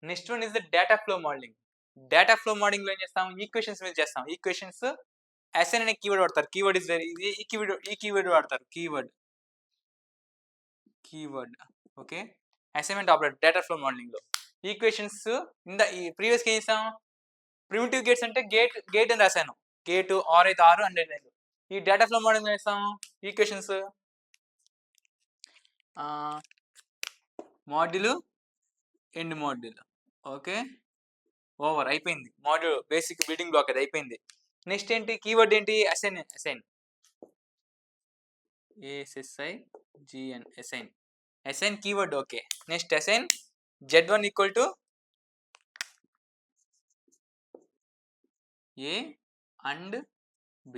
Next one is the data flow modelling. Data flow modelling లో ఏం చేస్తాం, equations మీద చేస్తాం. ఈక్వేషన్స్ అసైన్ అనే కీవర్డ్ వాడతారు. కీవర్డ్ ఇస్ వెరీ ఈ కీవర్డ్ వాడతారు. Keyword okay. Assignment operator data flow modelling లో ఈక్వేషన్స్ ఈ ప్రీవియస్ ఏం చేస్తాం, ప్రిమిటివ్ గేట్స్ అంటే గేట్ అని రాశాను. గేట్ ఆర్ అయితే 6 అంటే 2. ఈ డేటా ఫ్లో మోడలింగ్ చేస్తాం equations module end module okay. Over అయిపోయింది మాడ్యూల్ బేసిక్ బిల్డింగ్ బ్లాక్ అది అయిపోయింది. నెక్స్ట్ ఏంటి కీవర్డ్ ఏంటి, assign ASSIGN assign keyword okay. Next assign Z1 equal to A and B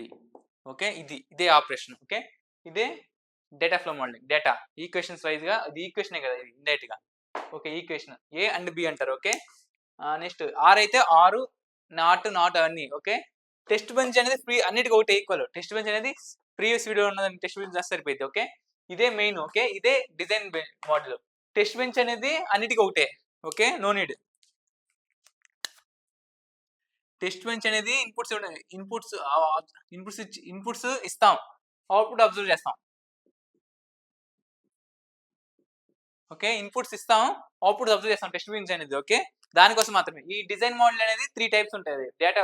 okay. ఇదే ఆపరేషన్ ఓకే. ఇదే data flow modelling. Data equations wise గా ఇది ఈక్వేషనే కదా, ఇది ఇండైరెక్ట్ గా okay. Equation A and B అంటారు ఓకే. నెక్స్ట్ ఆర్ అయితే 6 not అన్ని ఓకే. టెస్ట్ బెంచ్ అనేది ఫ్రీ, అన్నిటికీ ఒకటి ఈక్వల్. టెస్ట్ బెంచ్ అనేది ప్రీవియస్ వీడియో ఉన్నది టెస్ట్ బెంచ్ రాస్తే సరిపోయింది ఓకే. ఇదే మెయిన్ ఓకే. ఇదే డిజైన్ మోడల్. టెస్ట్ బెంచ్ అనేది అన్నిటికీ ఒకటే okay. No need. Test bench అనేది ఇన్పుట్స్ ఇస్తాం, అవుట్పుట్ అబ్జర్వ్ చేస్తాం ఓకే. ఇన్పుట్స్ ఇస్తాం, అవుట్పుట్ అబ్జర్వ్ చేస్తాం టెస్ట్ బెంచ్ అనేది ఓకే. దానికోసం మాత్రమే. ఈ డిజైన్ మోడల్ అనేది 3 టైప్స్ ఉంటాయి. Data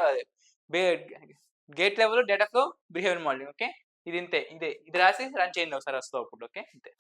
gate level, data flow, behaviour modelling okay. ఇది ఇంతే. ఇది రాసి రన్ చేయండి ఒకసారి వస్తుంది అవుట్పుట్ ఓకే. ఇంతే.